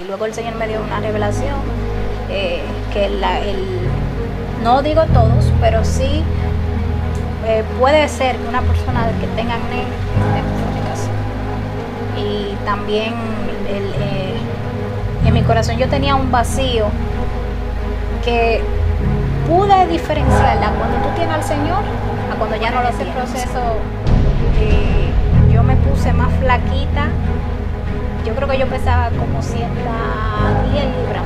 Y luego el Señor me dio una revelación que no digo todos, pero sí puede ser que una persona que tenga acné esté en fornicación. Y también en mi corazón yo tenía un vacío que pude diferenciarla cuando tú tienes al Señor a cuando ya no lo tienes. En ese proceso yo me puse más flaquita. Yo creo que yo pesaba como 110 libras,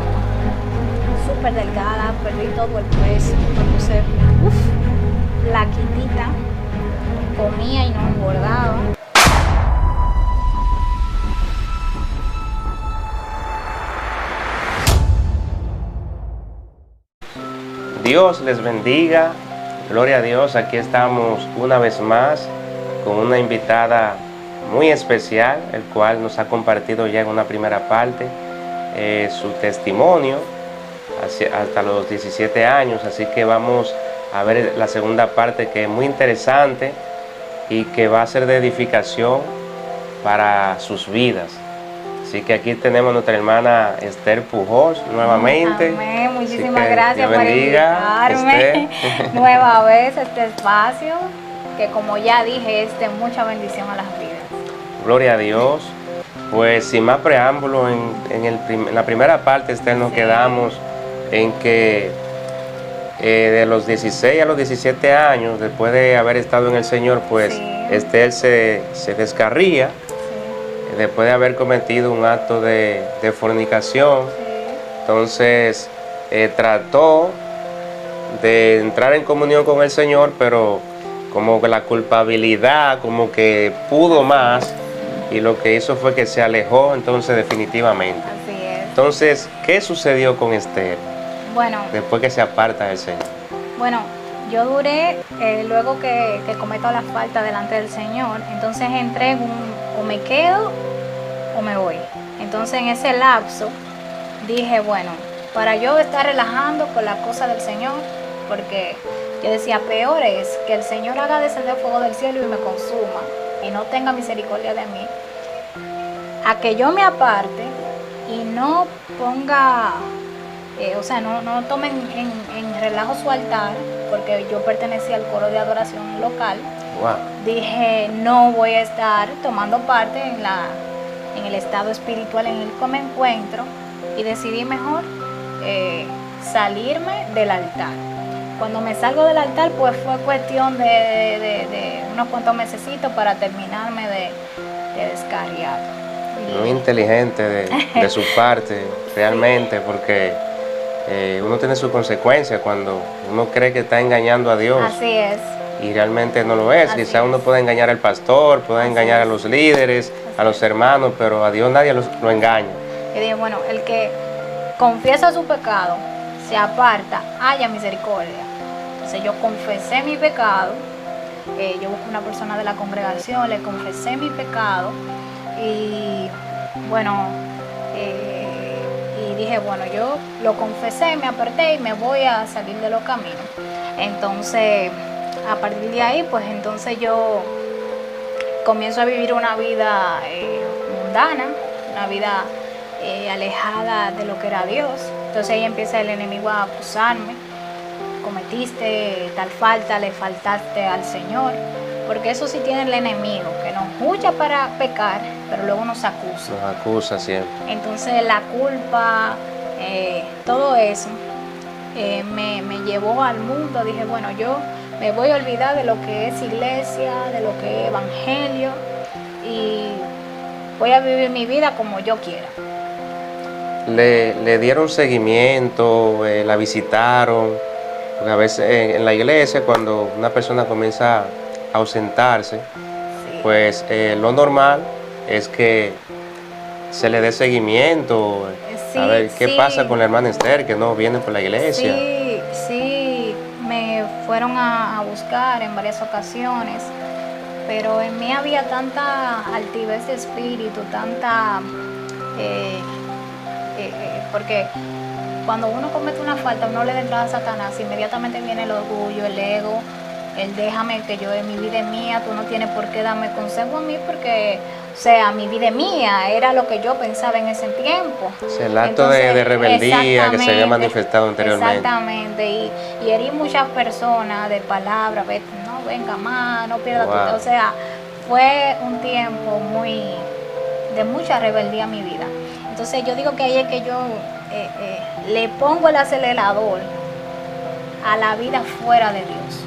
súper delgada, perdí todo el peso, me puse flaquitita, comía y no engordaba. Dios les bendiga, gloria a Dios, aquí estamos una vez más con una invitada muy especial, el cual nos ha compartido ya en una primera parte su testimonio hasta los 17 años, así que vamos a ver la segunda parte, que es muy interesante y que va a ser de edificación para sus vidas. Así que aquí tenemos a nuestra hermana Esther Pujols nuevamente. Amén. Muchísimas gracias por invitarme nueva vez a este espacio, que como ya dije es de mucha bendición a las vidas. Gloria a Dios. Pues sin más preámbulo, en la primera parte, Esther, nos quedamos en que de los 16 a los 17 años, después de haber estado en el Señor, pues Esther se descarría, después de haber cometido un acto de fornicación. Entonces trató de entrar en comunión con el Señor, pero como que la culpabilidad, como que pudo más, y lo que hizo fue que se alejó entonces definitivamente. Así es. Entonces, ¿qué sucedió con Esther? Bueno, después que se aparta del Señor. Bueno, yo duré, luego que cometo la falta delante del Señor, entonces entré en o me quedo o me voy. Entonces en ese lapso dije, bueno, para yo estar relajando con la cosa del Señor, porque yo decía, peor es que el Señor haga descender fuego del cielo y me consuma y no tenga misericordia de mí, a que yo me aparte y no ponga, no tomen en relajo su altar, porque yo pertenecía al coro de adoración local. Wow. Dije, no voy a estar tomando parte en el estado espiritual en el que me encuentro, y decidí mejor salirme del altar. Cuando me salgo del altar, pues fue cuestión de unos cuantos mesecitos para terminarme de descarriar. Muy inteligente de su parte, realmente, porque uno tiene sus consecuencias cuando uno cree que está engañando a Dios. Así es. Y realmente no lo es. Quizá uno puede engañar al pastor, puede engañar a los líderes, a los hermanos, pero a Dios nadie lo engaña. Yo dije, bueno, el que confiesa su pecado, se aparta, haya misericordia. Entonces yo confesé mi pecado, yo busqué una persona de la congregación, le confesé mi pecado y bueno, y dije, bueno, yo lo confesé, me aparté y me voy a salir de los caminos. Entonces, a partir de ahí, pues entonces yo comienzo a vivir una vida mundana, una vida alejada de lo que era Dios. Entonces ahí empieza el enemigo a acusarme: cometiste tal falta, le faltaste al Señor, porque eso sí tiene el enemigo, que nos juzga para pecar, pero luego nos acusa. Nos acusa siempre. Entonces la culpa, todo eso me llevó al mundo. Dije, bueno, yo me voy a olvidar de lo que es iglesia, de lo que es evangelio, y voy a vivir mi vida como yo quiera. Le dieron seguimiento, la visitaron, porque a veces en la iglesia, cuando una persona comienza a ausentarse, pues lo normal es que se le dé seguimiento, a ver qué pasa con la hermana Esther, que no viene por la iglesia. Sí, me fueron a buscar en varias ocasiones, pero en mí había tanta altivez de espíritu, tanta... porque cuando uno comete una falta, uno le da entrada a Satanás, inmediatamente viene el orgullo, el ego, el déjame, que mi vida es mía, tú no tienes por qué darme consejo a mí porque O sea, mi vida es mía, era lo que yo pensaba en ese tiempo. Es el acto de rebeldía que se había manifestado anteriormente. Exactamente, y herí muchas personas de palabra, vete, no, venga más, no pierda tu... O sea, fue un tiempo de mucha rebeldía en mi vida. Entonces yo digo que ahí es que yo le pongo el acelerador a la vida fuera de Dios.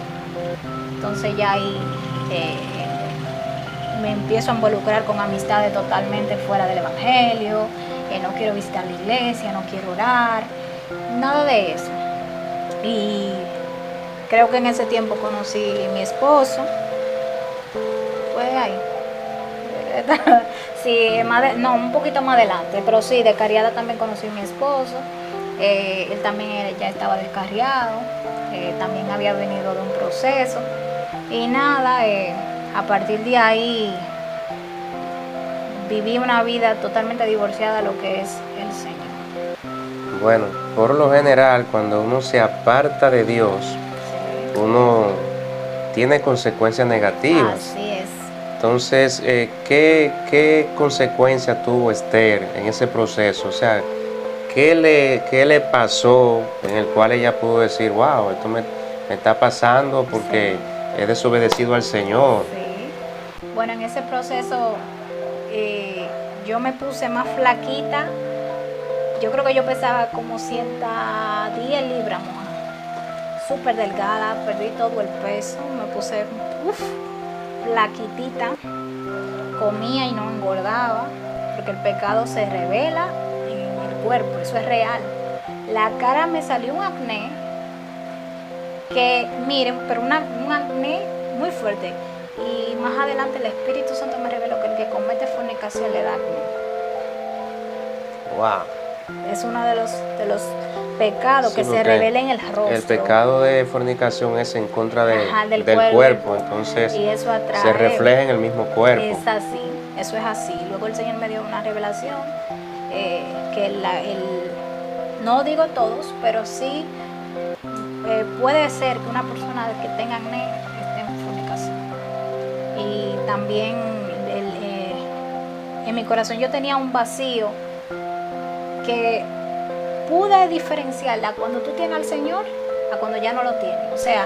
Entonces ya ahí me empiezo a involucrar con amistades totalmente fuera del evangelio, no quiero visitar la iglesia, no quiero orar, nada de eso. Y creo que en ese tiempo conocí a mi esposo, fue ahí. Sí, un poquito más adelante, pero sí, de carriada también conocí a mi esposo. Él también ya estaba descarriado, también había venido de un proceso. Y nada, a partir de ahí viví una vida totalmente divorciada a lo que es el Señor. Bueno, por lo general, cuando uno se aparta de Dios, sí, uno tiene consecuencias negativas. Así es. Entonces, ¿qué consecuencia tuvo Esther en ese proceso? O sea, ¿qué le pasó en el cual ella pudo decir, wow, esto me está pasando porque he desobedecido al Señor? Sí. Bueno, en ese proceso yo me puse más flaquita. Yo creo que yo pesaba como 110 libras, súper delgada, perdí todo el peso, me puse flaquitita, comía y no engordaba, porque el pecado se revela en el cuerpo, eso es real. La cara me salió un acné, que miren, pero un acné muy fuerte. Y más adelante el Espíritu Santo me reveló que el que comete fornicación le da acné. Wow. Es uno de los pecados que se revela en el rostro. El pecado de fornicación es en contra del cuerpo, entonces y eso atrae, se refleja en el mismo cuerpo. Es así, eso es así. Luego el Señor me dio una revelación que no digo todos, pero sí puede ser que una persona que tenga acné esté en fornicación. Y también en mi corazón yo tenía un vacío que pude diferenciarla cuando tú tienes al Señor a cuando ya no lo tienes. O sea,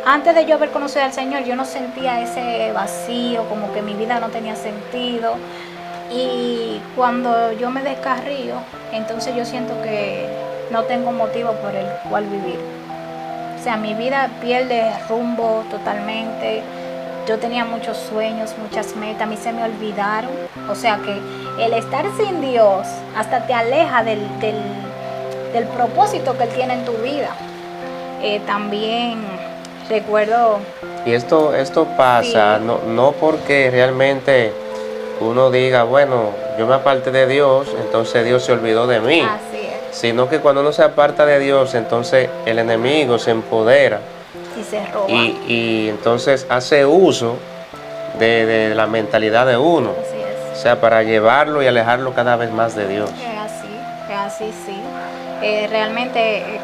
antes de yo haber conocido al Señor, yo no sentía ese vacío, como que mi vida no tenía sentido. Y cuando yo me descarrío, entonces yo siento que no tengo motivo por el cual vivir. O sea, mi vida pierde rumbo totalmente. Yo tenía muchos sueños, muchas metas, a mí se me olvidaron. O sea que el estar sin Dios hasta te aleja del propósito que Él tiene en tu vida. También recuerdo... Y esto pasa, sí, no porque realmente uno diga, bueno, yo me aparté de Dios, entonces Dios se olvidó de mí. Así es. Sino que cuando uno se aparta de Dios, entonces el enemigo se empodera. Y se roba. Y entonces hace uso de la mentalidad de uno. Así es. O sea, para llevarlo y alejarlo cada vez más de Dios. Es así, sí. Realmente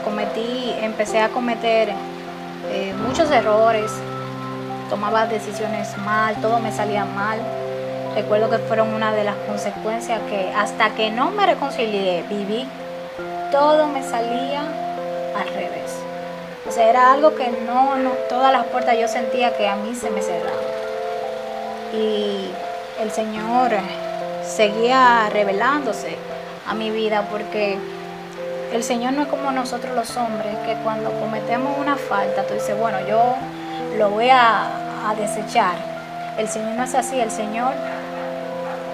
empecé a cometer muchos errores, tomaba decisiones mal, todo me salía mal. Recuerdo que fueron una de las consecuencias que hasta que no me reconcilié, viví, todo me salía al revés. O sea, era algo que no, todas las puertas yo sentía que a mí se me cerraban. Y el Señor seguía revelándose a mi vida, porque el Señor no es como nosotros los hombres, que cuando cometemos una falta, tú dices, bueno, yo lo voy a desechar. El Señor no es así, el Señor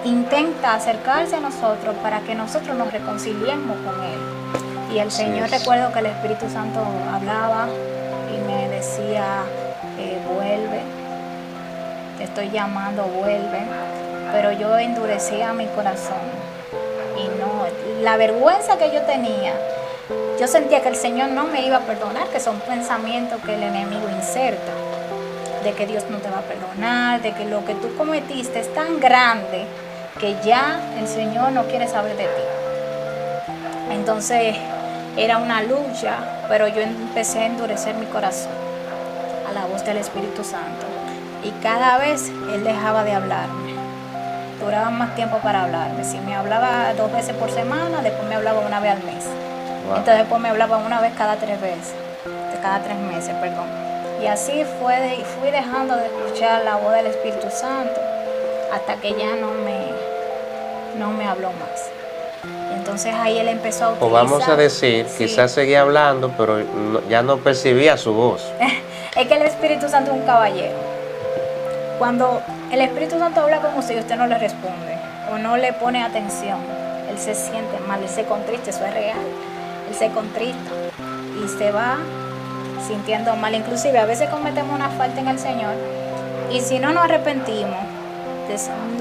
intenta acercarse a nosotros para que nosotros nos reconciliemos con Él. Y el Señor, recuerdo que el Espíritu Santo hablaba y me decía, vuelve, te estoy llamando, vuelve. Pero yo endurecía mi corazón y no, la vergüenza que yo tenía, yo sentía que el Señor no me iba a perdonar, que son pensamientos que el enemigo inserta, de que Dios no te va a perdonar, de que lo que tú cometiste es tan grande que ya el Señor no quiere saber de ti. Entonces era una lucha, pero yo empecé a endurecer mi corazón a la voz del Espíritu Santo. y cada vez él dejaba de hablarme. Duraba más tiempo para hablarme. Si me hablaba 2 veces por semana, después me hablaba una vez al mes. Wow. Entonces después me hablaba una vez cada 3 veces, cada 3 meses, perdón. Y así fui dejando de escuchar la voz del Espíritu Santo hasta que ya no me habló más. Y entonces ahí él empezó a utilizar. O vamos a decir, sí, quizás seguía hablando, pero ya no percibía su voz. Es que el Espíritu Santo es un caballero. Cuando el Espíritu Santo habla con usted y usted no le responde o no le pone atención, él se siente mal, él se contrista, eso es real. Él se contrista y se va sintiendo mal. Inclusive a veces cometemos una falta en el Señor y si no nos arrepentimos,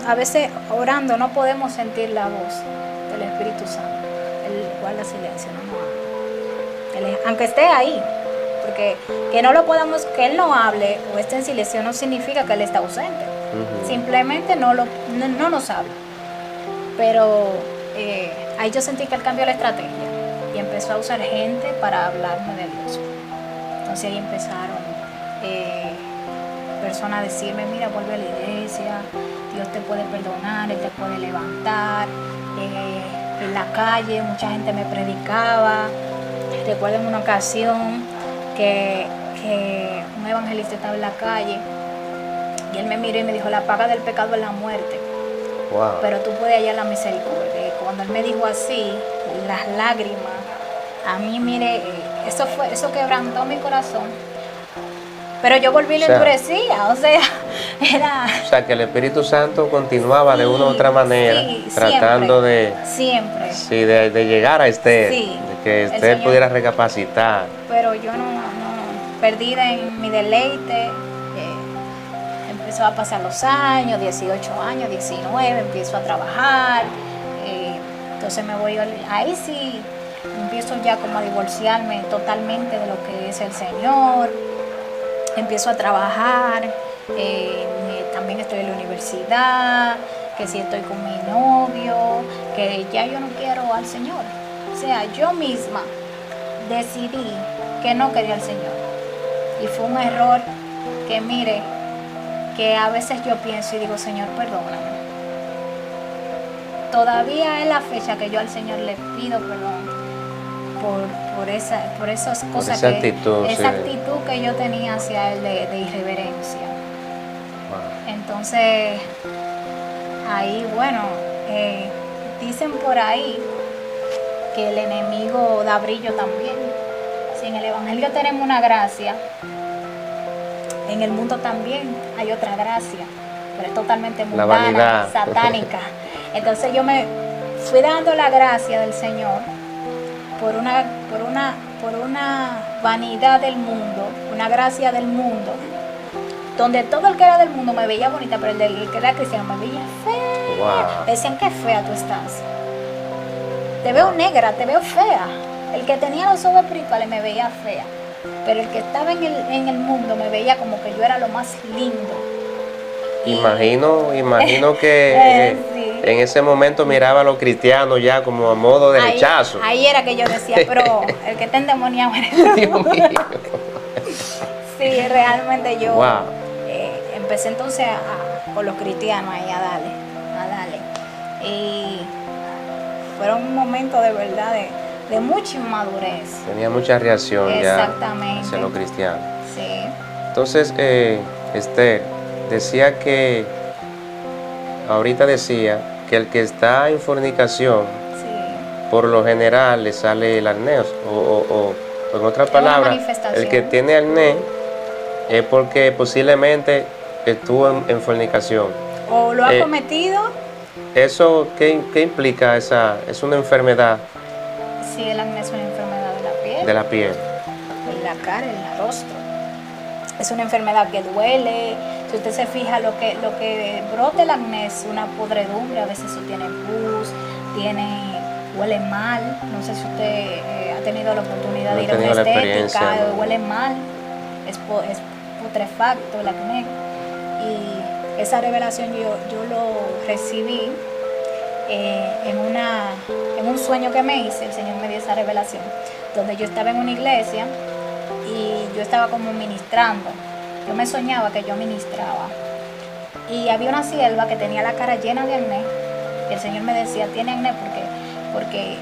a veces orando no podemos sentir la voz del Espíritu Santo. Él guarda silencio, no habla. Aunque esté ahí, porque que no lo podamos, que él no hable o esté en silencio no significa que él está ausente. Simplemente no nos habla. Pero ahí yo sentí que él cambió la estrategia y empezó a usar gente para hablarme de Dios. Entonces ahí empezaron personas a decirme, mira, vuelve a la iglesia, Dios te puede perdonar, Él te puede levantar. En la calle mucha gente me predicaba. Recuerdo en una ocasión que un evangelista estaba en la calle y él me miró y me dijo, la paga del pecado es la muerte. Wow. Pero tú puedes hallar la misericordia. Y cuando él me dijo así, las lágrimas, a mí, mire, eso quebrantó mi corazón. Pero yo volví y le endurecía, o sea, que el Espíritu Santo continuaba de una u otra manera, tratando siempre. Sí, de llegar a Esther, Sí, de que Esther pudiera recapacitar. Pero yo no perdida en mi deleite. Empezó a pasar los años, 18 años, 19, empiezo a trabajar. Entonces me voy, ahí sí, empiezo ya como a divorciarme totalmente de lo que es el Señor. Empiezo a trabajar, también estoy en la universidad, que si estoy con mi novio, que ya yo no quiero al Señor. O sea, yo misma decidí que no quería al Señor. Y fue un error que, mire, que a veces yo pienso y digo, Señor, perdóname. Todavía es la fecha que yo al Señor le pido perdón por esas cosas, esa actitud que yo tenía hacia Él de irreverencia. Wow. Entonces, ahí, bueno, dicen por ahí que el enemigo da brillo también. Si en el Evangelio tenemos una gracia, en el mundo también hay otra gracia, pero es totalmente mundana, satánica. Entonces yo me fui dando la gracia del Señor por una vanidad del mundo, una gracia del mundo, donde todo el que era del mundo me veía bonita, pero el que era cristiano me veía fea. Wow. Decían, qué fea tú estás. Te veo negra, te veo fea. El que tenía los ojos espirituales me veía fea, pero el que estaba en el mundo me veía como que yo era lo más lindo. Imagino que sí. En ese momento miraba a los cristianos ya como a modo de rechazo. Ahí era que yo decía, pero el que está endemoniado eres tú. Dios mío. Sí, realmente yo Wow. Empecé entonces con los cristianos ahí a darle. Y fueron momentos de verdad de mucha inmadurez. Tenía mucha reacción ya hacia los cristianos. Sí. Entonces, Esther ahorita decía que el que está en fornicación, Sí. por lo general le sale el acné, o en otras palabras, el que tiene acné es porque posiblemente estuvo en fornicación. O lo ha cometido. ¿Eso qué implica? ¿Es una enfermedad? Sí, el acné es una enfermedad de la piel. De la piel. En la cara, en el rostro. Es una enfermedad que duele. Si usted se fija, lo que brota el acné es una podredumbre. A veces eso tiene pus, huele mal. No sé si usted ha tenido la oportunidad de ir a una estética, huele mal. Es putrefacto el acné. Y esa revelación yo lo recibí en un sueño que me hice. El Señor me dio esa revelación, donde yo estaba en una iglesia y yo estaba como ministrando. yo me soñaba que yo ministraba. Y había una sierva que tenía la cara llena de acné. Y el Señor me decía, tiene acné porque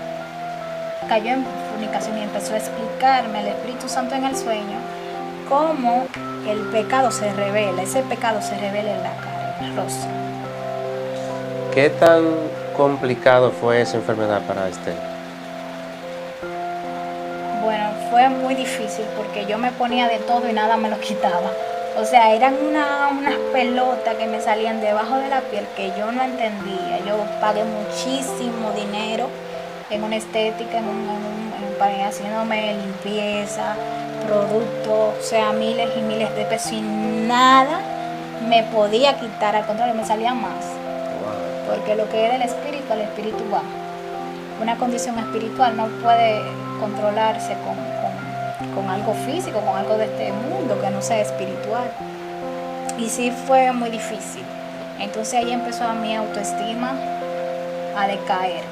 cayó en fornicación, y empezó a explicarme el Espíritu Santo en el sueño cómo el pecado se revela, ese pecado se revela en la cara, en el rostro. ¿Qué tan complicado fue esa enfermedad para Esther? Bueno, fue muy difícil porque yo me ponía de todo y nada me lo quitaba. O sea, eran unas pelotas que me salían debajo de la piel que yo no entendía. Yo pagué muchísimo dinero en una estética, haciéndome limpieza, productos, o sea, miles y miles de pesos, y nada me podía quitar, al contrario, me salía más. Porque lo que es del espíritu, al espíritu va. Una condición espiritual no puede controlarse con algo físico, con algo de este mundo que no sea espiritual. Y sí fue muy difícil. Entonces ahí empezó mi autoestima a decaer.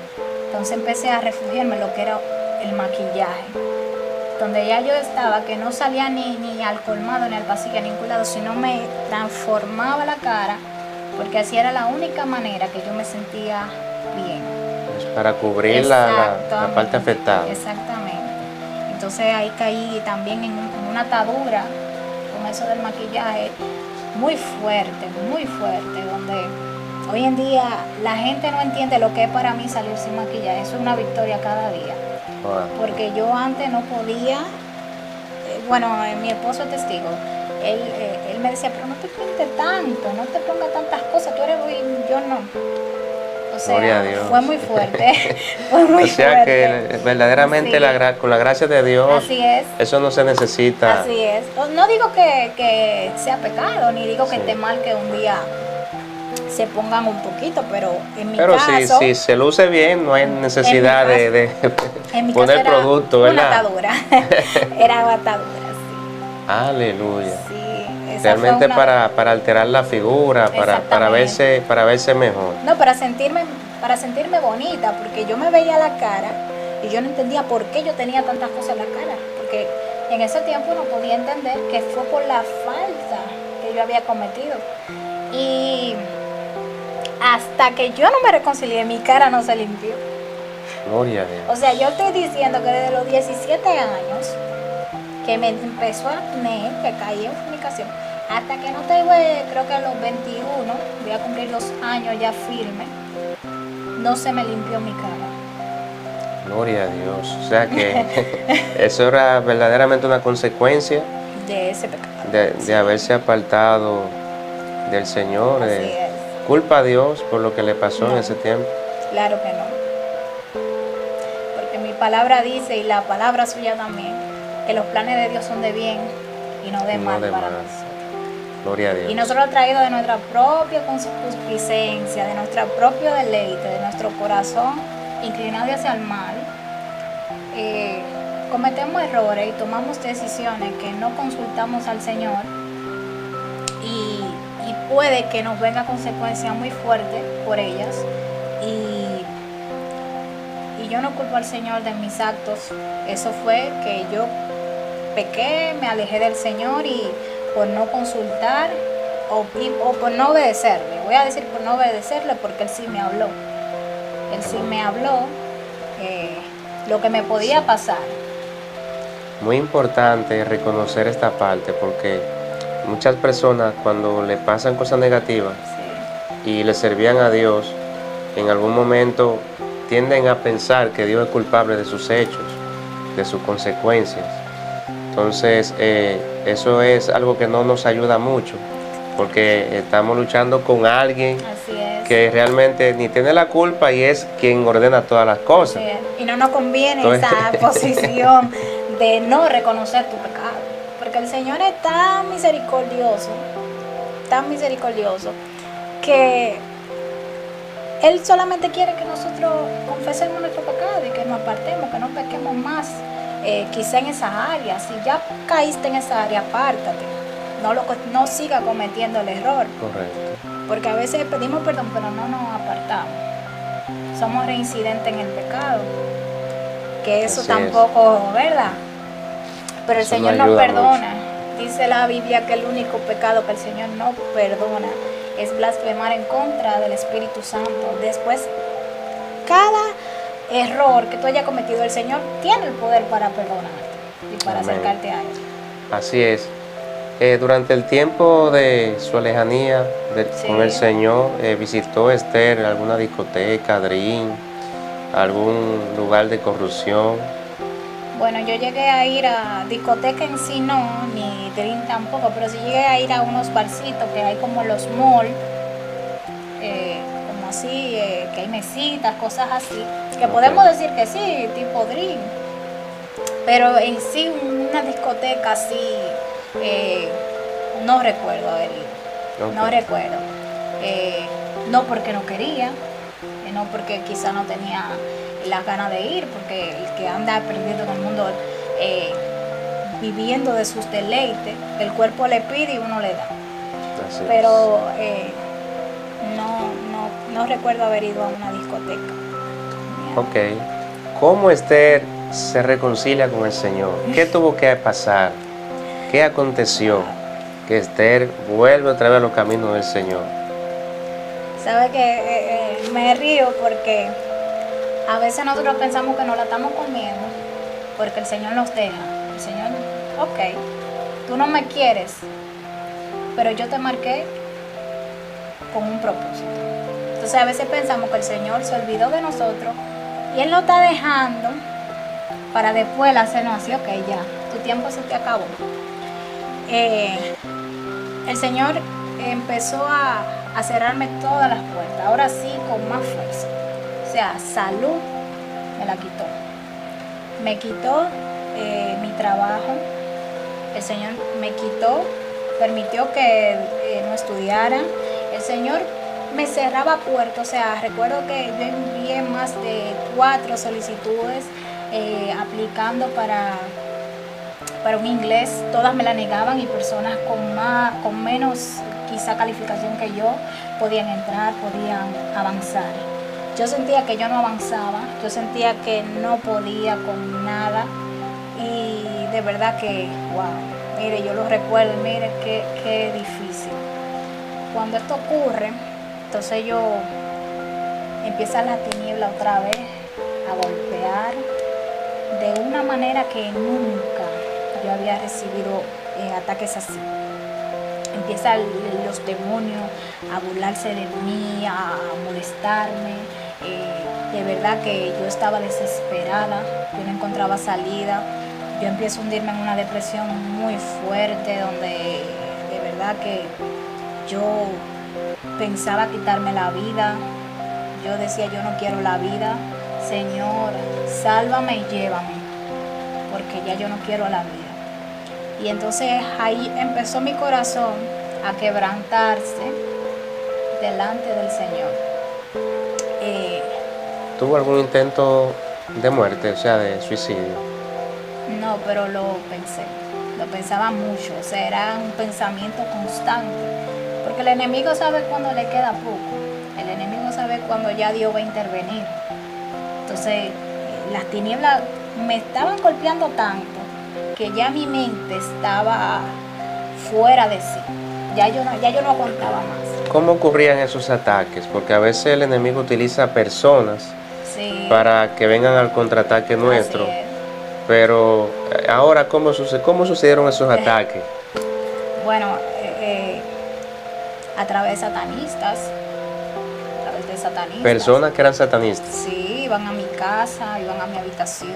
Entonces empecé a refugiarme en lo que era el maquillaje. Donde ya yo estaba, que no salía ni al colmado, ni al pasillo, ni a ningún lado, sino me transformaba la cara, porque así era la única manera que yo me sentía bien. Es para cubrir la parte afectada. Exactamente. Entonces ahí caí también en una atadura con eso del maquillaje muy fuerte, donde hoy en día la gente no entiende lo que es para mí salir sin maquillaje. Eso es una victoria cada día. Porque yo antes no podía, mi esposo es testigo, él me decía, pero no te pintes tanto, no te pongas tantas cosas, tú eres yo no. O sea, fue muy fuerte, fue muy fuerte. O sea que verdaderamente sí, con la gracia de Dios, así es, eso no se necesita. Así es. No digo que sea pecado, ni digo que esté mal que un día se pongan un poquito, pero en mi caso... Pero si se luce bien, no hay necesidad de poner producto, ¿verdad? Una atadura, era atadura, sí. Aleluya. Sí. Realmente para alterar la figura, para verse mejor. No, para sentirme bonita, porque yo me veía la cara y yo no entendía por qué yo tenía tantas cosas en la cara, porque en ese tiempo no podía entender que fue por la falta que yo había cometido. Y hasta que yo no me reconcilié, mi cara no se limpió. Gloria a Dios. O sea, yo estoy diciendo que desde los 17 años que me empezó a acné, que caí en fornicación, hasta que no tuve, creo que a los 21, voy a cumplir 2 años ya firme, no se me limpió mi cara. Gloria a Dios. O sea que eso era verdaderamente una consecuencia de ese pecado. De haberse apartado del Señor. Así es. Culpa a Dios por lo que le pasó en ese tiempo. Claro que no. Porque mi palabra dice, y la palabra suya también, que los planes de Dios son de bien y no de mal para nosotros. Gloria a Dios. Y nosotros lo traído de nuestra propia concupiscencia, de nuestro propio deleite, de nuestro corazón inclinado hacia el mal. Cometemos errores y tomamos decisiones que no consultamos al Señor, y puede que nos venga consecuencias muy fuertes por ellas. Y yo no culpo al Señor de mis actos. Eso fue que yo pequé, me alejé del Señor, y por no consultar o por no obedecerle. Voy a decir por no obedecerle, porque Él sí me habló. Él sí me habló lo que me podía pasar. Muy importante reconocer esta parte, porque muchas personas, cuando le pasan cosas negativas y le servían a Dios, en algún momento tienden a pensar que Dios es culpable de sus hechos, de sus consecuencias. Entonces, eso es algo que no nos ayuda mucho, porque estamos luchando con alguien que realmente ni tiene la culpa y es quien ordena todas las cosas. Y no nos conviene esa posición de no reconocer tu pecado, porque el Señor es tan misericordioso, que Él solamente quiere que nosotros confesemos nuestro pecado y que nos apartemos, que no pequemos más. Quizá en esas áreas, si ya caíste en esa área, apártate, no siga cometiendo el error. Correcto. Porque a veces pedimos perdón, pero no nos apartamos, somos reincidentes en el pecado, que eso tampoco, ¿verdad? Pero el Señor nos perdona Dice la Biblia que el único pecado que el Señor no perdona es blasfemar en contra del Espíritu Santo. Después, cada error que tú hayas cometido, el Señor tiene el poder para perdonarte y para Amén. acercarte a Él. Así es. Durante el tiempo de su lejanía Sí. con el Señor, ¿visitó Esther alguna discoteca, drink, algún lugar de corrupción? Bueno, yo llegué a ir a discoteca en sí no, ni drink tampoco, pero sí llegué a ir a unos barcitos que hay como en los malls, como así, que hay mesitas, cosas así, que Ok. podemos decir que sí, tipo drink, pero en sí una discoteca así, no recuerdo haber ido, Ok. no recuerdo, no porque no quería, no porque quizá no tenía las ganas de ir, porque el que anda perdido en el mundo viviendo de sus deleites, el cuerpo le pide y uno le da. Así es. Pero no recuerdo haber ido a una discoteca. Ok. ¿Cómo Esther se reconcilia con el Señor? ¿Qué tuvo que pasar? ¿Qué aconteció? Que Esther vuelve otra vez a los caminos del Señor. Sabe que me río porque a veces nosotros pensamos que nos la estamos comiendo porque el Señor nos deja. El Señor, ok, tú no me quieres, pero yo te marqué con un propósito. Entonces a veces pensamos que el Señor se olvidó de nosotros y Él nos está dejando para después hacernos así, ok, ya, tu tiempo se te acabó. El Señor empezó a cerrarme todas las puertas, ahora sí con más fuerza. O sea, salud me la quitó. Me quitó mi trabajo. El Señor me quitó, permitió que no estudiara. El Señor me cerraba puertas. O sea, recuerdo que yo envié más de 4 solicitudes aplicando para un inglés. Todas me la negaban y personas con menos quizá calificación que yo podían entrar, podían avanzar. Yo sentía que yo no avanzaba, yo sentía que no podía con nada y de verdad que, wow, mire, yo lo recuerdo, mire qué difícil. Cuando esto ocurre, entonces yo empieza la tiniebla otra vez a golpear de una manera que nunca yo había recibido ataques así. Empiezan los demonios a burlarse de mí, a molestarme. De verdad que yo estaba desesperada, yo no encontraba salida. Yo empiezo a hundirme en una depresión muy fuerte donde de verdad que yo pensaba quitarme la vida. Yo decía, yo no quiero la vida. Señor, sálvame y llévame, porque ya yo no quiero la vida. Y entonces ahí empezó mi corazón a quebrantarse delante del Señor. ¿Tuvo algún intento de muerte, o sea, de suicidio? No, pero lo pensaba mucho, o sea, era un pensamiento constante, porque el enemigo sabe cuando le queda poco, el enemigo sabe cuando ya Dios va a intervenir. Entonces, las tinieblas me estaban golpeando tanto que ya mi mente estaba fuera de sí. Ya yo no aguantaba más. ¿Cómo ocurrían esos ataques? Porque a veces el enemigo utiliza personas Sí, para que vengan al contraataque nuestro. así es. Pero ahora, ¿cómo sucedieron esos ataques? Bueno, a través de satanistas. Personas que eran satanistas. Sí, iban a mi casa, iban a mi habitación,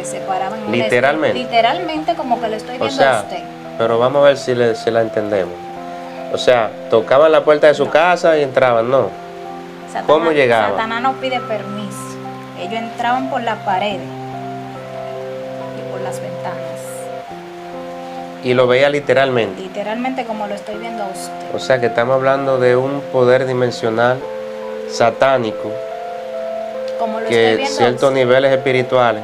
se paraban. Literalmente. Literalmente como que lo estoy viendo a usted. Pero vamos a ver si la entendemos. O sea, tocaban la puerta de su casa y entraban, ¿no? ¿Cómo llegaban? Satanás no pide permiso. Ellos entraban por las paredes y por las ventanas. Y lo veía literalmente. Literalmente como lo estoy viendo a usted. O sea que estamos hablando de un poder dimensional satánico Como lo estoy que viendo ciertos niveles espirituales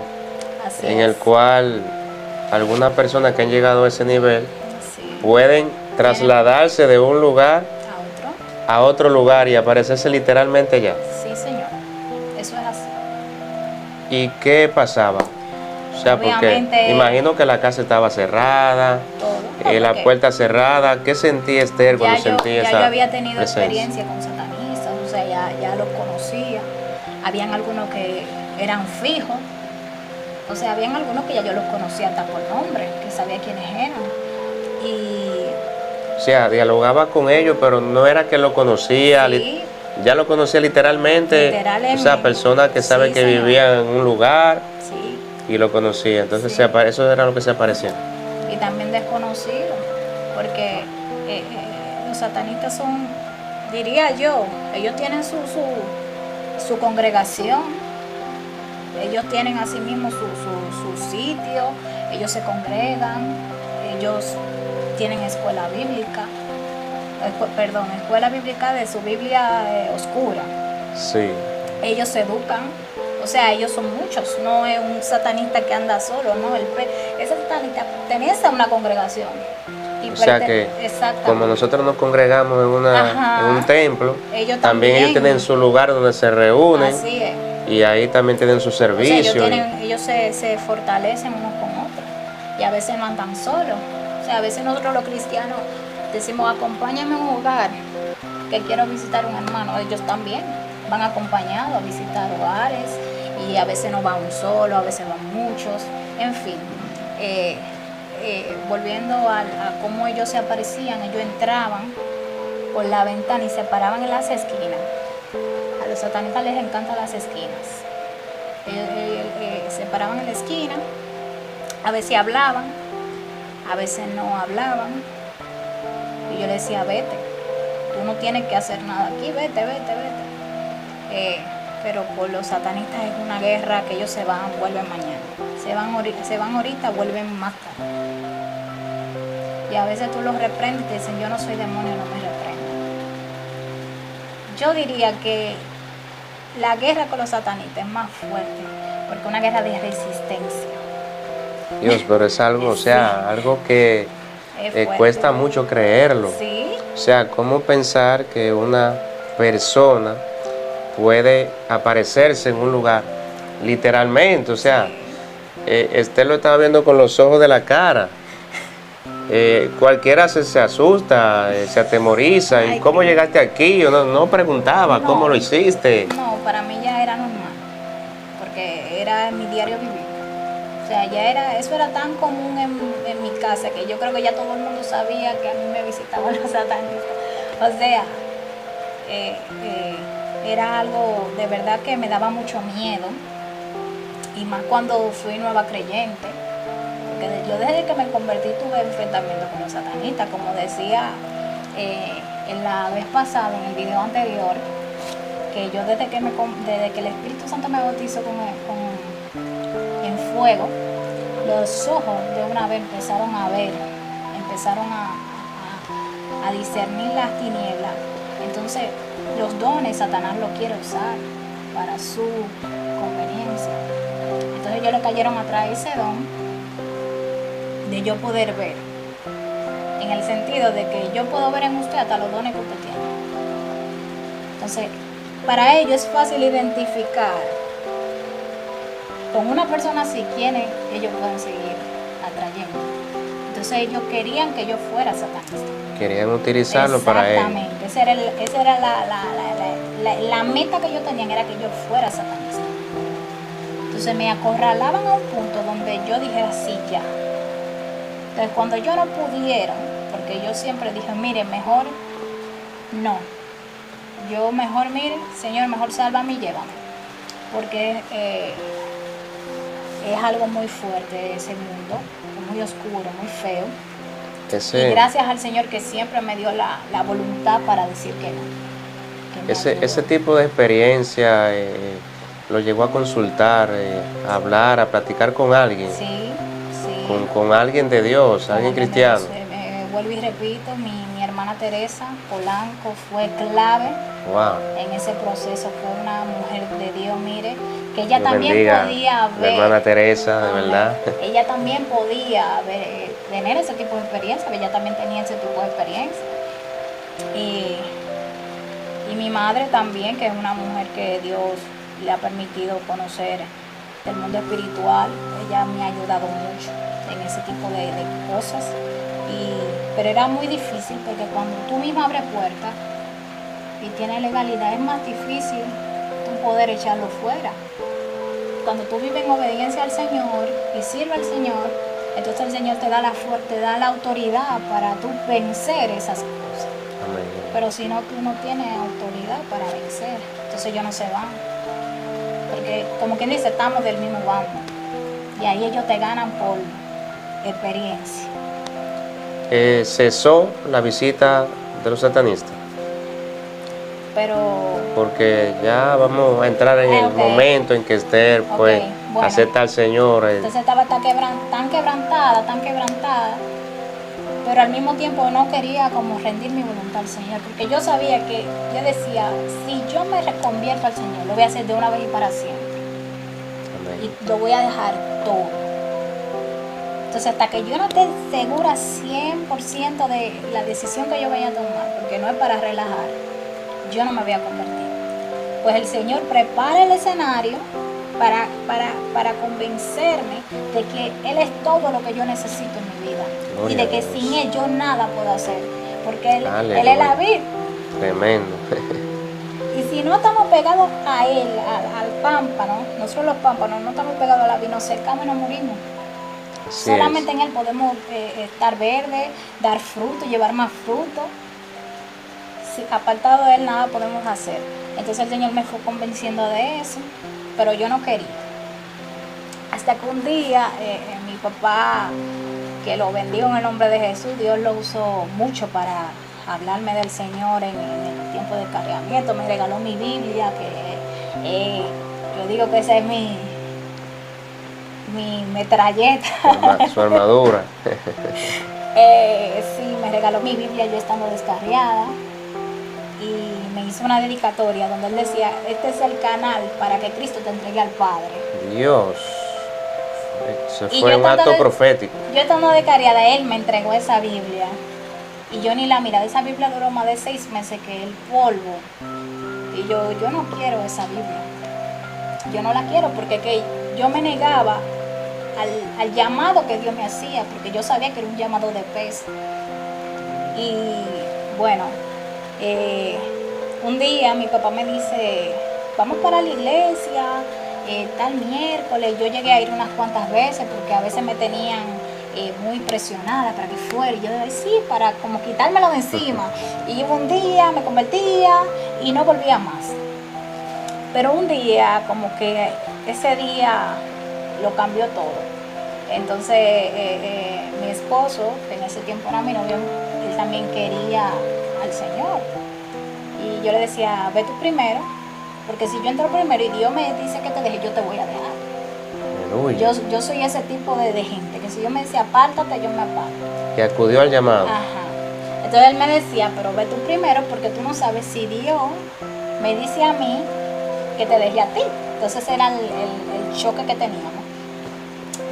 Así en es. el cual algunas personas que han llegado a ese nivel Sí. pueden trasladarse de un lugar ¿A otro? a otro lugar y aparecerse literalmente allá. Sí, señor. Eso es así. ¿Y qué pasaba? O sea, porque Obviamente, imagino que la casa estaba cerrada, todo. No, la porque puerta cerrada. ¿Qué sentía Esther cuando sentía ya esa yo había tenido presencia? experiencia con satanistas, o sea, ya los conocía. Habían algunos que eran fijos, o sea, habían algunos que ya yo los conocía hasta por nombre, que sabía quiénes eran. Y O sea, dialogaba con ellos, pero no era que lo conocía, sí, ya lo conocía literalmente. O sea, personas que saben sí, que señor. vivían en un lugar Sí, y lo conocía. Entonces, sí. eso era lo que se aparecía. Y también desconocidos, porque los satanistas son, diría yo, ellos tienen su congregación, ellos tienen asimismo su sitio, ellos se congregan, ellos tienen escuela bíblica, escuela bíblica de su Biblia oscura. Sí. Ellos se educan, o sea, ellos son muchos, no es un satanista que anda solo, no, ese satanista pertenece a una congregación. O sea que como nosotros nos congregamos en un templo, ellos también ellos tienen su lugar donde se reúnen. Así es. Y ahí también tienen su servicio. O sea, ellos se fortalecen unos con otros. Y a veces no andan solos. O sea, a veces nosotros los cristianos decimos, acompáñame a un hogar que quiero visitar un hermano. Ellos también van acompañados a visitar hogares. Y a veces no va un solo, a veces van muchos. En fin, volviendo a cómo ellos se aparecían, ellos entraban por la ventana y se paraban en las esquinas. A los satanistas les encantan las esquinas. Ellos se paraban en la esquina, a veces hablaban, a veces no hablaban. Y yo les decía, vete, tú no tienes que hacer nada aquí, vete. Pero por los satanistas es una guerra que ellos se van, vuelven mañana. Se van ahorita, vuelven más tarde. Y a veces tú los reprendes y te dicen, yo no soy demonio, no me reprendan. Yo diría que la guerra con los satanistas es más fuerte, porque es una guerra de resistencia. Dios, pero es algo, o sea, algo que cuesta mucho creerlo. Sí. O sea, ¿cómo pensar que una persona puede aparecerse en un lugar? Literalmente, o sea, Esther lo estaba viendo con los ojos de la cara. Cualquiera se asusta, se atemoriza. ¿Y cómo llegaste aquí? Yo no preguntaba, ¿cómo lo hiciste? No, para mí ya era normal, porque era mi diario vivir. O sea, eso era tan común en mi casa que yo creo que ya todo el mundo sabía que a mí me visitaban los satanistas. O sea, era algo de verdad que me daba mucho miedo, y más cuando fui nueva creyente. Yo desde que me convertí tuve enfrentamientos con los satanistas, como decía en la vez pasada, en el video anterior, que yo desde que el Espíritu Santo me bautizó en fuego, los ojos de una vez empezaron a ver, empezaron a discernir las tinieblas. Entonces los dones Satanás los quiere usar para su conveniencia. Entonces ellos le cayeron atrás ese don de yo poder ver, en el sentido de que yo puedo ver en usted hasta los dones que usted tiene. Entonces, para ellos es fácil identificar con una persona así quienes ellos pueden seguir atrayendo. Entonces ellos querían que yo fuera satanista. Querían utilizarlo para ellos. Exactamente, esa era la meta que yo tenía, era que yo fuera satanista. Entonces me acorralaban a un punto donde yo dijera sí, ya. Entonces cuando yo no pudiera, porque yo siempre dije, mire, mejor no. Yo mejor, mire, Señor, mejor sálvame y llévame. Porque es algo muy fuerte ese mundo, muy oscuro, muy feo. Y gracias al Señor que siempre me dio la voluntad para decir que no. Ese tipo de experiencia lo llegó a consultar, a hablar, a platicar con alguien. Sí. Con alguien de Dios, alguien cristiano. Vuelvo y repito, mi hermana Teresa Polanco fue clave en ese proceso. Fue una mujer de Dios, mire, que ella también podía ver. Mi hermana Teresa, de verdad. Ella también podía tener ese tipo de experiencia, que ella también tenía ese tipo de experiencia. Y mi madre también, que es una mujer que Dios le ha permitido conocer del mundo espiritual. Ella me ha ayudado mucho en ese tipo de cosas. Pero era muy difícil porque cuando tú misma abres puertas y tienes legalidad, es más difícil tú poder echarlo fuera. Cuando tú vives en obediencia al Señor y sirves al Señor, entonces el Señor te da la autoridad para tú vencer esas cosas. Amén. Pero si no, tú no tienes autoridad para vencer. Entonces ellos no se van. Porque como quien dice, estamos del mismo bando. Y ahí ellos te ganan por experiencia. Cesó la visita de los satanistas. Pero Porque ya vamos a entrar en el momento en que Esther pues bueno, acepta al Señor. Entonces estaba tan quebrantada, pero al mismo tiempo no quería como rendir mi voluntad al Señor, porque yo sabía que, yo decía, si yo me reconvierto al Señor, lo voy a hacer de una vez y para siempre. Amén. Y lo voy a dejar todo. Entonces hasta que yo no esté segura 100% de la decisión que yo vaya a tomar, porque no es para relajar, yo no me voy a convertir. Pues el Señor prepara el escenario para convencerme de que Él es todo lo que yo necesito en mi vida. Gloria y de que a Dios. sin Él yo nada puedo hacer. Porque Él Aleluya. es la vid. Tremendo. Y si no estamos pegados a Él, al pámpano, nosotros los pámpanos no estamos pegados a la vid, nos secamos y nos morimos. Así Solamente es. en Él podemos estar verde, dar fruto, llevar más fruto. Si apartado de Él nada podemos hacer. Entonces el Señor me fue convenciendo de eso, pero yo no quería. Hasta que un día mi papá, que lo bendigo en el nombre de Jesús, Dios lo usó mucho para hablarme del Señor en el tiempo de cargamiento. Me regaló mi Biblia, que yo digo que esa es mi metralleta. Su armadura. Sí, me regaló mi Biblia yo estando descarriada. Y me hizo una dedicatoria donde él decía, este es el canal para que Cristo te entregue al Padre. Dios. Eso Y fue yo un acto estando profético. Yo estando descarriada, él me entregó esa Biblia. Y yo ni la miraba. Esa Biblia duró más de 6 meses que el polvo. Y yo no quiero esa Biblia. Yo no la quiero porque que yo me negaba al llamado que Dios me hacía, porque yo sabía que era un llamado de pez. Y bueno, un día mi papá me dice, vamos para la iglesia, tal miércoles. Yo llegué a ir unas cuantas veces porque a veces me tenían muy presionada para que fuera. Y yo decía, sí, para como quitármelo de encima. Y iba un día, me convertía y no volvía más. Pero un día, como que ese día lo cambió todo. Entonces mi esposo, que en ese tiempo era mi novio, él también quería al Señor. Y yo le decía, ve tú primero, porque si yo entro primero y Dios me dice que te deje, yo te voy a dejar. Aleluya. Yo soy ese tipo de gente, que si yo me decía apártate, yo me aparto. Que acudió al llamado. Ajá. Entonces él me decía, pero ve tú primero, porque tú no sabes si Dios me dice a mí que te deje a ti. Entonces era el choque que teníamos.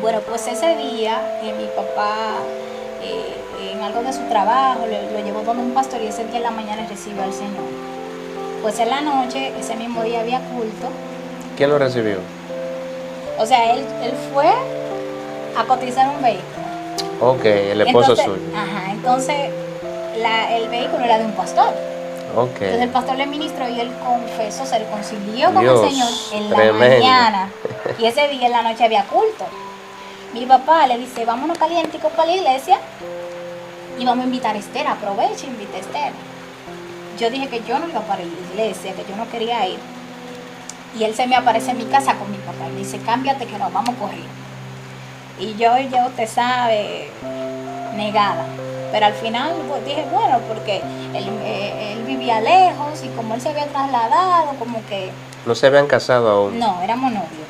Bueno, pues ese día mi papá en algo de su trabajo lo llevó donde un pastor y ese día en la mañana recibió al Señor. Pues en la noche, ese mismo día había culto. ¿Quién lo recibió? O sea, él fue a cotizar un vehículo. Ok, el esposo Entonces, suyo. Ajá, entonces el vehículo era de un pastor. Ok. Entonces el pastor le ministró y él confesó, se reconcilió con Dios, el Señor en la tremendo. mañana. Y ese día en la noche había culto. Mi papá le dice, vámonos calienticos para la iglesia y vamos a invitar a Esther. Aprovecha e invita a Esther. Yo dije que yo no iba para la iglesia, que yo no quería ir. Y él se me aparece en mi casa con mi papá y dice, cámbiate que nos vamos a correr. Y yo ya usted sabe, negada. Pero al final pues, dije, bueno, porque él vivía lejos y como él se había trasladado, como que... ¿No se habían casado aún? No, éramos novios.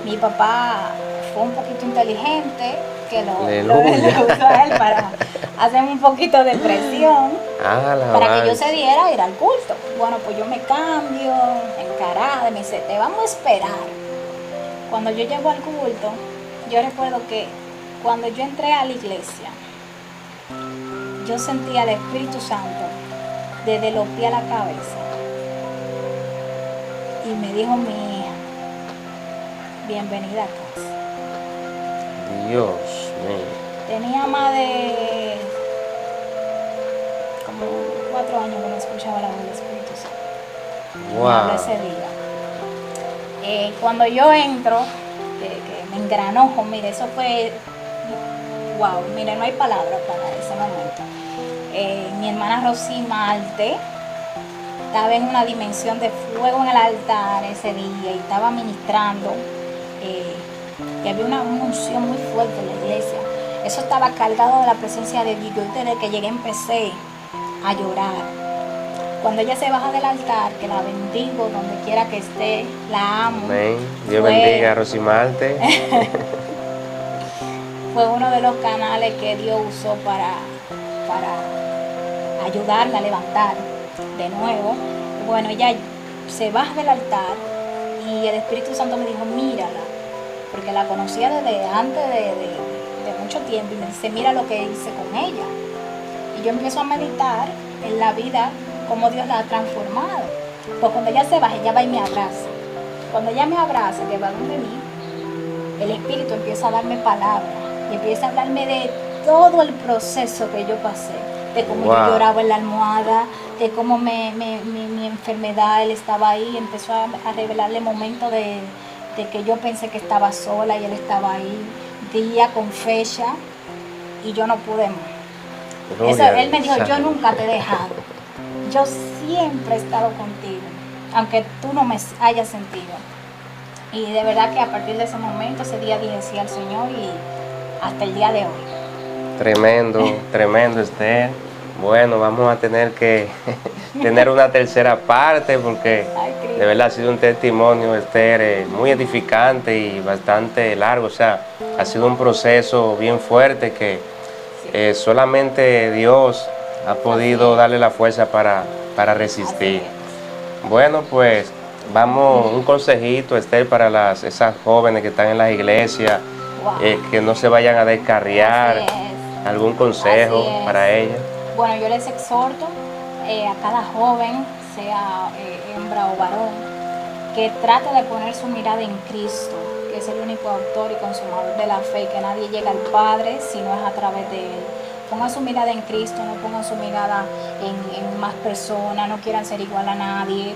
Mi papá fue un poquito inteligente, que lo usó a él para hacerme un poquito de presión, para que yo cediera a ir al culto. Bueno, pues yo me cambio, encarada, me dice, te vamos a esperar. Cuando yo llego al culto, yo recuerdo que cuando yo entré a la iglesia, yo sentía al Espíritu Santo desde los pies a la cabeza. Y me dijo mi hija, bienvenida a casa. Dios mío. Tenía más de como 4 años que no escuchaba la voz del Espíritu Santo. Me habló ese día. Cuando yo entro, que me engranojo, mire, eso fue, wow, mire, no hay palabras para ese momento. Mi hermana Rosy Marte estaba en una dimensión de fuego en el altar ese día y estaba ministrando. Y había una unción muy fuerte en la iglesia. Eso estaba cargado de la presencia de Dios. Yo desde que llegué empecé a llorar. Cuando ella se baja del altar, que la bendigo donde quiera que esté, la amo. Amén. Dios bendiga a Rosy Marte. Fue uno de los canales que Dios usó para ayudarme a levantar de nuevo. Bueno, ella se baja del altar y el Espíritu Santo me dijo, mírala, porque la conocía desde antes de mucho tiempo, y me dice, mira lo que hice con ella. Y yo empiezo a meditar en la vida, cómo Dios la ha transformado. Pues cuando ella se baja, ella va y me abraza. Cuando ella me abraza, que va donde mí, el Espíritu empieza a darme palabras y empieza a hablarme de todo el proceso que yo pasé, de cómo yo lloraba en la almohada, de cómo mi enfermedad, él estaba ahí. Empezó a revelarle momentos de que yo pensé que estaba sola y él estaba ahí, día con fecha, y yo no pude más. Eso, él me dijo, yo nunca te he dejado, yo siempre he estado contigo, aunque tú no me hayas sentido. Y de verdad que a partir de ese momento, ese día dije sí al Señor, y hasta el día de hoy. Tremendo, tremendo, Esther. Bueno, vamos a tener que tener una tercera parte, porque de verdad ha sido un testimonio, Esther, muy edificante y bastante largo. O sea, ha sido un proceso bien fuerte que solamente Dios ha podido darle la fuerza para resistir. Bueno, pues vamos, un consejito, Esther, para esas jóvenes que están en las iglesias, que no se vayan a descarriar. ¿Algún consejo para ellas? Bueno, yo les exhorto a cada joven, sea hembra o varón, que trate de poner su mirada en Cristo, que es el único autor y consumador de la fe, y que nadie llega al Padre si no es a través de Él. Pongan su mirada en Cristo, no pongan su mirada en más personas, no quieran ser igual a nadie.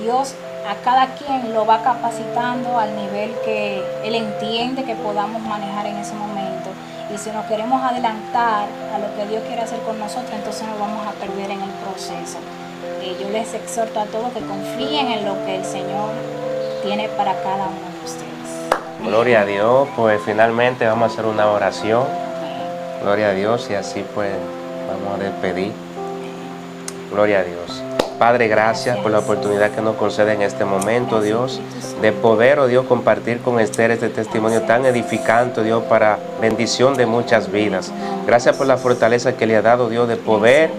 Dios a cada quien lo va capacitando al nivel que Él entiende que podamos manejar en ese momento. Y si nos queremos adelantar a lo que Dios quiere hacer con nosotros, entonces nos vamos a perder en el proceso. Yo les exhorto a todos que confíen en lo que el Señor tiene para cada uno de ustedes. Gloria a Dios. Pues finalmente vamos a hacer una oración. Gloria a Dios, y así pues vamos a despedir. Gloria a Dios. Padre, gracias por la oportunidad que nos concede en este momento, Dios, de poder, oh Dios, compartir con Esther este testimonio tan edificante, Dios, para bendición de muchas vidas. Gracias por la fortaleza que le ha dado, Dios, de poder,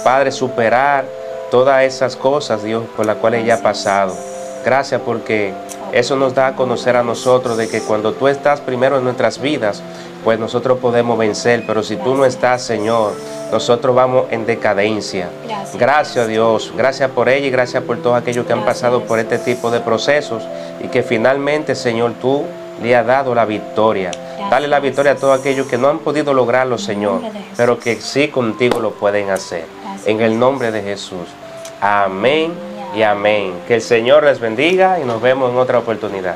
Padre, superar todas esas cosas, Dios, por las cuales ella ha pasado. Gracias porque eso nos da a conocer a nosotros de que cuando tú estás primero en nuestras vidas, pues nosotros podemos vencer, pero si tú no estás, Señor, nosotros vamos en decadencia. Gracias a Dios, gracias por ella y gracias por todos aquellos que han pasado por este tipo de procesos, y que finalmente, Señor, tú le has dado la victoria. Dale la victoria a todos aquellos que no han podido lograrlo, Señor, pero que sí contigo lo pueden hacer. En el nombre de Jesús. Amén y amén. Que el Señor les bendiga y nos vemos en otra oportunidad.